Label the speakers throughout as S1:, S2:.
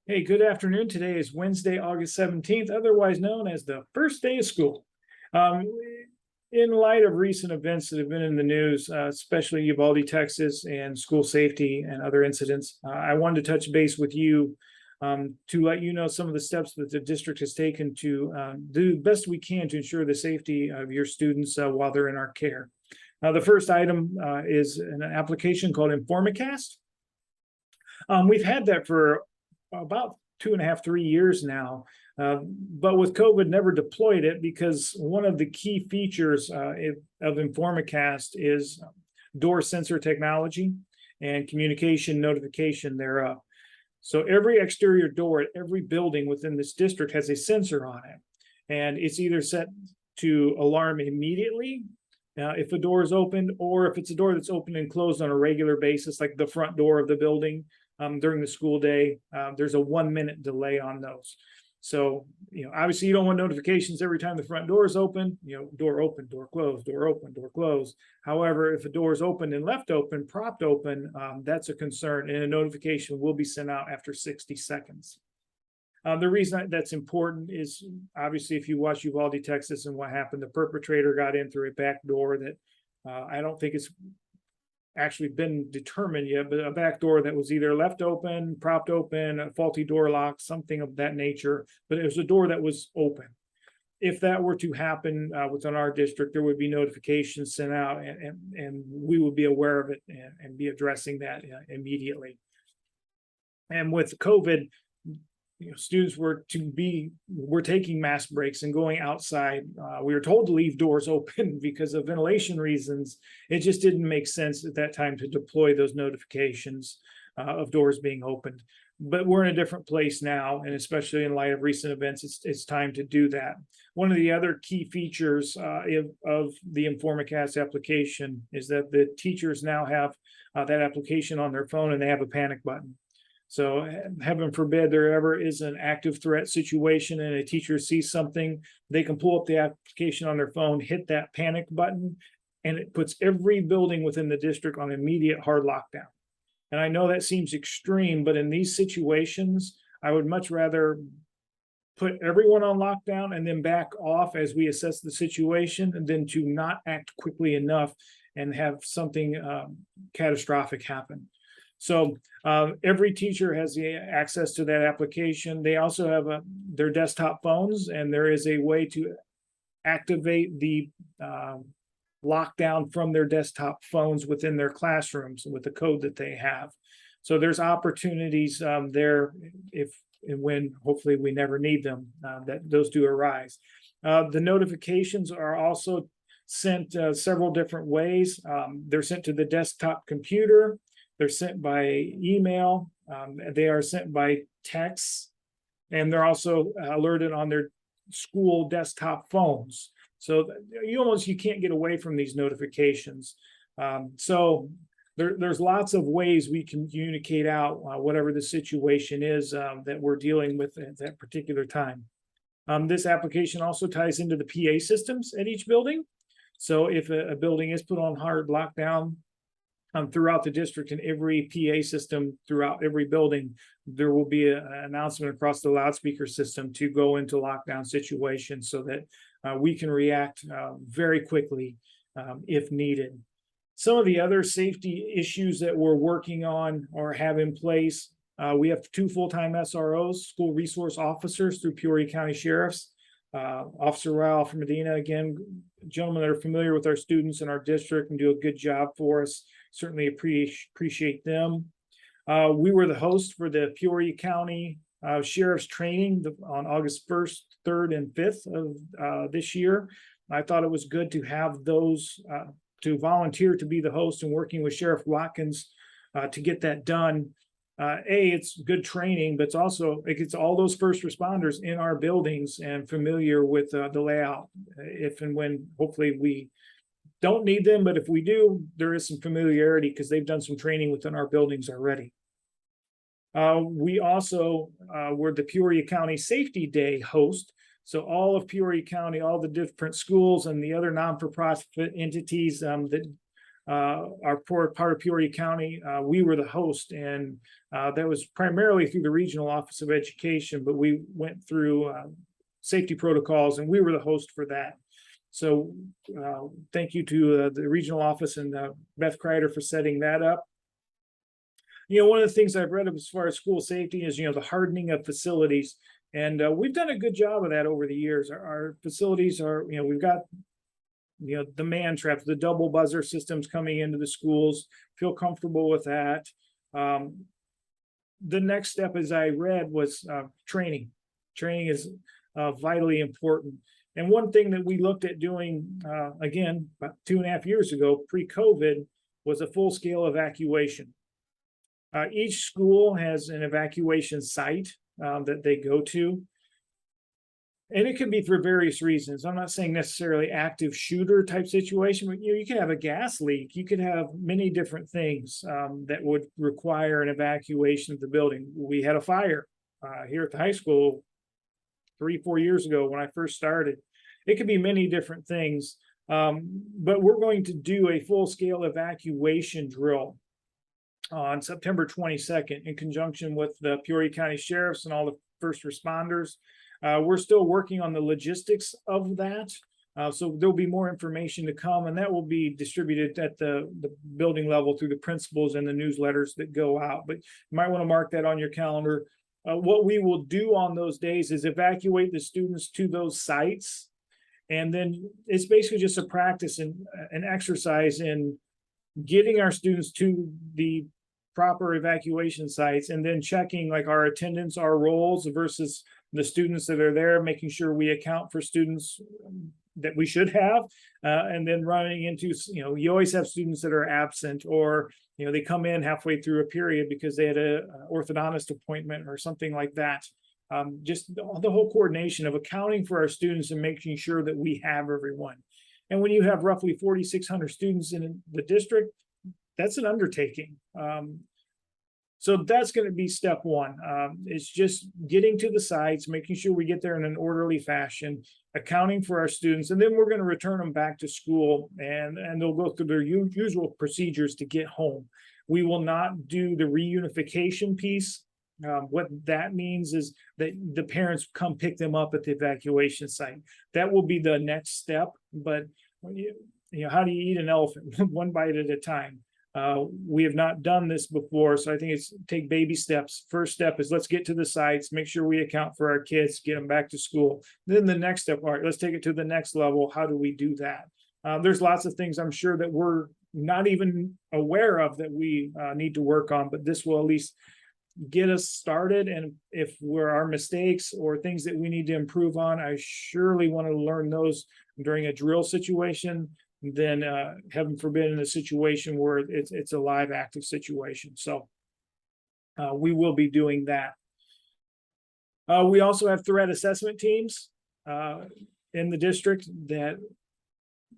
S1: Hey, good afternoon. Today is Wednesday, August 17th, otherwise known as the first day of school. Um, in light of recent events that have been in the news, especially Uvalde, Texas, and school safety and other incidents, I wanted to touch base with you to let you know some of the steps that the district has taken to do the best we can to ensure the safety of your students while they're in our care. The first item is an application called Informacast. We've had that for about 2.5, 3 years now. But with COVID, never deployed it because one of the key features of Informacast is door sensor technology and communication notification thereof. So every exterior door at every building within this district has a sensor on it, and it's either set to alarm immediately if a door is opened, or if it's a door that's opened and closed on a regular basis, like the front door of the building during the school day. There's a 1 minute delay on those. So, obviously you don't want notifications every time the front door is open, door open, door closed, door open, door closed. However, if a door is open and left open, propped open, that's a concern, and a notification will be sent out after 60 seconds. The reason that's important is obviously if you watch Uvalde, Texas, and what happened, the perpetrator got in through a back door that I don't think it's actually been determined yet, but a back door that was either left open, propped open, a faulty door lock, something of that nature. But it was a door that was open. If that were to happen within our district, there would be notifications sent out, and we would be aware of it and be addressing that immediately. And with COVID, students were taking mask breaks and going outside. We were told to leave doors open because of ventilation reasons. It just didn't make sense at that time to deploy those notifications of doors being opened. But we're in a different place now, and especially in light of recent events, it's time to do that. One of the other key features of the Informacast application is that the teachers now have that application on their phone, and they have a panic button. So heaven forbid there ever is an active threat situation and a teacher sees something, they can pull up the application on their phone, hit that panic button, and it puts every building within the district on immediate hard lockdown. And I know that seems extreme, but in these situations, I would much rather put everyone on lockdown and then back off as we assess the situation, and then to not act quickly enough and have something catastrophic happen. So every teacher has the access to that application. They also have their desktop phones, and there is a way to activate the lockdown from their desktop phones within their classrooms with the code that they have. So there's opportunities there if and when hopefully we never need them, that those do arise. The notifications are also sent several different ways. They're sent to the desktop computer. They're sent by email. They are sent by text, and they're also alerted on their school desktop phones. So you can't get away from these notifications. So there's lots of ways we can communicate out whatever the situation is that we're dealing with at that particular time. This application also ties into the PA systems at each building. So if a building is put on hard lockdown, throughout the district, and every PA system throughout every building, there will be an announcement across the loudspeaker system to go into lockdown situations so that we can react very quickly if needed. Some of the other safety issues that we're working on or have in place, we have 2 full-time SROs, school resource officers through Peoria County Sheriffs. Officer Raul from Medina, again, gentlemen that are familiar with our students in our district and do a good job for us. Certainly appreciate them. We were the host for the Peoria County Sheriff's Training on August 1st, 3rd, and 5th of this year. I thought it was good to have those to volunteer to be the host and working with Sheriff Watkins to get that done. It's good training, but it gets all those first responders in our buildings and familiar with the layout if and when hopefully we don't need them, but if we do, there is some familiarity because they've done some training within our buildings already. We also were the Peoria County Safety Day host. So all of Peoria County, all the different schools and the other non-for-profit entities that our part of Peoria County. We were the host, and that was primarily through the Regional Office of Education, but we went through safety protocols, and we were the host for that. So thank you to the regional office and Beth Kreider for setting that up. One of the things I've read as far as school safety is, the hardening of facilities. And we've done a good job of that over the years. Our facilities are, we've got, the man traps, the double buzzer systems coming into the schools, feel comfortable with that. The next step, as I read, was training. Training is vitally important. And one thing that we looked at doing, again, about 2.5 years ago, pre-COVID, was a full-scale evacuation. Each school has an evacuation site that they go to. And it can be for various reasons. I'm not saying necessarily active shooter type situation, but you could have a gas leak. You could have many different things that would require an evacuation of the building. We had a fire here at the high school 3-4 years ago when I first started. It could be many different things, but we're going to do a full-scale evacuation drill on September 22nd in conjunction with the Peoria County Sheriffs and all the first responders. We're still working on the logistics of that. So there'll be more information to come, and that will be distributed at the building level through the principals and the newsletters that go out. But you might want to mark that on your calendar. What we will do on those days is evacuate the students to those sites. And then it's basically just a practice and an exercise in getting our students to the proper evacuation sites, and then checking like our attendance, our roles versus the students that are there, making sure we account for students that we should have, and then running into, you always have students that are absent, or they come in halfway through a period because they had a orthodontist appointment or something like that. Just the whole coordination of accounting for our students and making sure that we have everyone. And when you have roughly 4,600 students in the district, that's an undertaking. So that's going to be step one. It's just getting to the sites, making sure we get there in an orderly fashion, accounting for our students, and then we're going to return them back to school, and they'll go through their usual procedures to get home. We will not do the reunification piece. What that means is that the parents come pick them up at the evacuation site. That will be the next step. But when how do you eat an elephant? One bite at a time. We have not done this before, so I think it's take baby steps. First step is let's get to the sites, make sure we account for our kids, get them back to school. Then the next step, all right, let's take it to the next level. How do we do that? There's lots of things I'm sure that we're not even aware of that we need to work on, but this will at least get us started. And if there are mistakes or things that we need to improve on, I surely want to learn those during a drill situation, then heaven forbid in a situation where it's a live active situation. So we will be doing that. We also have threat assessment teams in the district that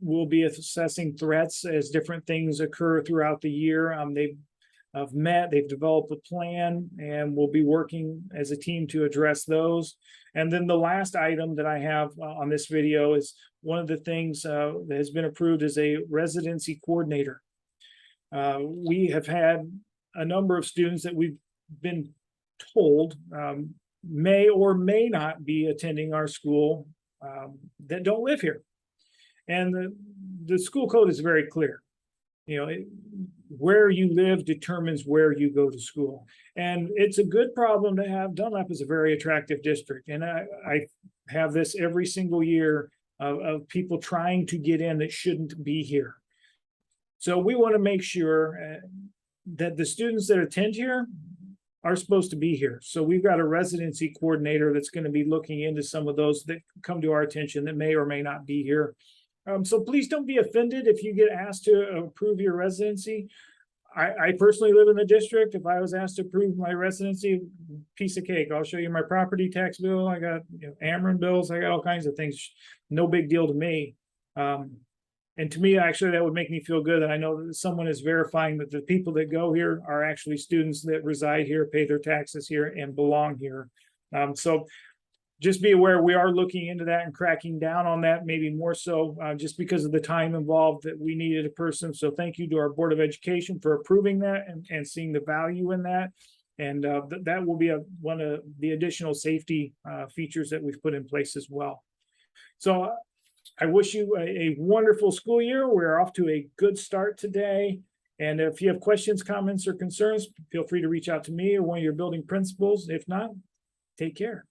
S1: will be assessing threats as different things occur throughout the year. They've developed a plan, and we'll be working as a team to address those. And then the last item that I have on this video is one of the things that has been approved as a residency coordinator. We have had a number of students that we've been told may or may not be attending our school that don't live here. And the school code is very clear. Where you live determines where you go to school. And it's a good problem to have. Dunlap is a very attractive district. And I have this every single year of people trying to get in that shouldn't be here. So we want to make sure that the students that attend here are supposed to be here. So we've got a residency coordinator that's going to be looking into some of those that come to our attention that may or may not be here. So please don't be offended if you get asked to approve your residency. I personally live in the district. If I was asked to approve my residency, piece of cake. I'll show you my property tax bill. I got Ameren bills. I got all kinds of things. No big deal to me. And to me, actually, that would make me feel good that I know that someone is verifying that the people that go here are actually students that reside here, pay their taxes here, and belong here. So just be aware, we are looking into that and cracking down on that, maybe more so just because of the time involved that we needed a person. So thank you to our Board of Education for approving that and seeing the value in that. And that will be one of the additional safety features that we've put in place as well. So I wish you a wonderful school year. We're off to a good start today. And if you have questions, comments, or concerns, feel free to reach out to me or one of your building principals. If not, take care.